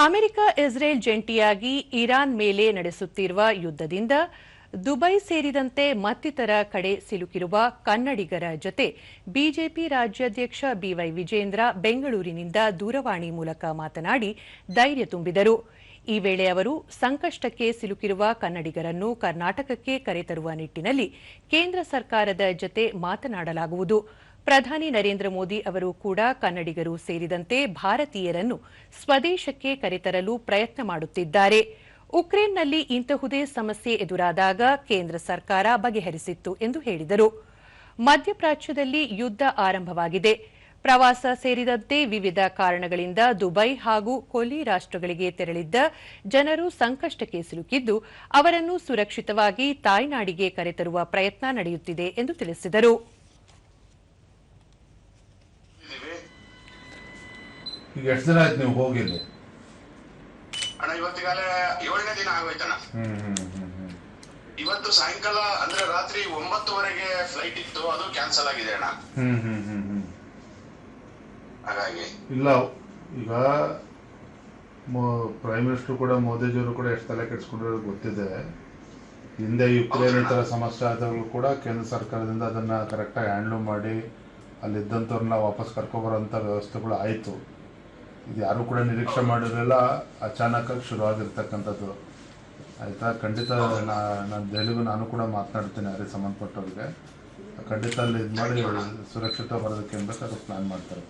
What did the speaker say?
America Israel ಜಂಟಿಯಾಗಿ Iran ಮೇಲೆ ನಡೆಸುತ್ತಿರುವ ಯುದ್ಧದಿಂದ ದುಬೈ ಸೇರಿದಂತೆ ಮತ್ತಿತರ ಕಡೆ ಸಿಲುಕಿರುವ ಕನ್ನಡಿಗರ ಜತೆ ಬಿಜೆಪಿ ರಾಜ್ಯಾಧ್ಯಕ್ಷ ಬಿವೈ ವಿಜೇಂದ್ರ ಬೆಂಗಳೂರಿನಿಂದ ದೂರವಾಣಿ ಮೂಲಕ ಮಾತನಾಡಿ ಧೈರ್ಯ ತುಂಬಿದರು. ಈ ವೇಳೆ ಅವರು ಸಂಕಷ್ಟಕ್ಕೆ ಸಿಲುಕಿರುವ ಕನ್ನಡಿಗರನ್ನು ಕರ್ನಾಟಕಕ್ಕೆ ಕರೆತರುವ ನಿಟ್ಟಿನಲ್ಲಿ ಕೇಂದ್ರ ಸರ್ಕಾರದ ಜತೆ ಮಾತನಾಡಲಾಗುವುದು. ಪ್ರಧಾನಿ ನರೇಂದ್ರ ಮೋದಿ ಅವರು ಕೂಡ ಕನ್ನಡಿಗರು ಸೇರಿದಂತೆ ಭಾರತೀಯರನ್ನು ಸ್ವದೇಶಕ್ಕೆ ಕರೆತರಲು ಪ್ರಯತ್ನ ಮಾಡುತ್ತಿದ್ದಾರೆ. ಉಕ್ರೇನ್ನಲ್ಲಿ ಇಂತಹುದೇ ಸಮಸ್ಯೆ ಎದುರಾದಾಗ ಕೇಂದ್ರ ಸರ್ಕಾರ ಬಗೆಹರಿಸಿತ್ತು ಎಂದು ಹೇಳಿದರು. ಮಧ್ಯಪ್ರಾಚ್ಯದಲ್ಲಿ ಯುದ್ಧ ಆರಂಭವಾಗಿದೆ. ಪ್ರವಾಸ ಸೇರಿದಂತೆ ವಿವಿಧ ಕಾರಣಗಳಿಂದ ದುಬೈ ಹಾಗೂ ಕೊಲ್ಲಿ ರಾಷ್ಟ್ರಗಳಿಗೆ ತೆರಳಿದ್ದ ಜನರು ಸಂಕಷ್ಟಕ್ಕೆ ಸಿಲುಕಿದ್ದು, ಅವರನ್ನು ಸುರಕ್ಷಿತವಾಗಿ ತಾಯ್ನಾಡಿಗೆ ಕರೆತರುವ ಪ್ರಯತ್ನ ನಡೆಯುತ್ತಿದೆ ಎಂದು ತಿಳಿಸಿದರು. ಈಗ ಎಷ್ಟು ದಿನ ಆಯ್ತು ನೀವು ಹೋಗಿಲ್ಲ? ಅಣ್ಣ ಇವತ್ತಿಗಾಲೇ 7ನೇ ದಿನ ಆಗೋಯ್ತಣ್ಣ. ಇವತ್ತು ಸಾಯಂಕಾಲ ಅಂದ್ರೆ ರಾತ್ರಿ 9:30ಗೆ ಫ್ಲೈಟ್ ಇತ್ತು, ಅದು ಕ್ಯಾನ್ಸಲ್ ಆಗಿದೆ ಅಣ್ಣ. ಹಾಗಾಗಿ ಇಲ್ಲ, ಈಗ ಪ್ರೈಮ್ ಮಿನಿಸ್ಟರ್ ಕೂಡ ಮೋದಿಜಿಯವರು ಕೂಡ ಎಷ್ಟು ತಲೆ ಕೆಡಿಸ್ಕೊಂಡಿರೋದು ಗೊತ್ತಿದೆ. ಹಿಂದೆ ಯುಕ್ರೇನ್ ಈ ಥರ ಸಮಸ್ಯೆ ಆದಾಗಲೂ ಕೂಡ ಕೇಂದ್ರ ಸರ್ಕಾರದಿಂದ ಅದನ್ನು ಕರೆಕ್ಟಾಗಿ ಹ್ಯಾಂಡ್ಲ್ ಮಾಡಿ ಅಲ್ಲಿದ್ದಂಥವ್ರನ್ನ ವಾಪಸ್ ಕರ್ಕೊಬರೋಂಥ ವ್ಯವಸ್ಥೆಗಳು ಆಯಿತು. ಇದು ಯಾರೂ ಕೂಡ ನಿರೀಕ್ಷೆ ಮಾಡಿರಲಿಲ್ಲ, ಅಚಾನಕ್ಕಾಗಿ ಶುರುವಾಗಿರ್ತಕ್ಕಂಥದ್ದು. ಆಯಿತಾ, ಖಂಡಿತ ನಾನು ದೆಹಲಿಗೂ ನಾನು ಕೂಡ ಮಾತನಾಡ್ತೀನಿ ಯಾರಿಗೆ ಸಂಬಂಧಪಟ್ಟವ್ರಿಗೆ. ಖಂಡಿತ ಅಲ್ಲಿ ಇದು ಮಾಡಿ ಸುರಕ್ಷಿತ ಬರೋದಕ್ಕೆ ಏನು ಬೇಕಾದ್ರೂ ಪ್ಲ್ಯಾನ್ ಮಾಡ್ತಾರೆ.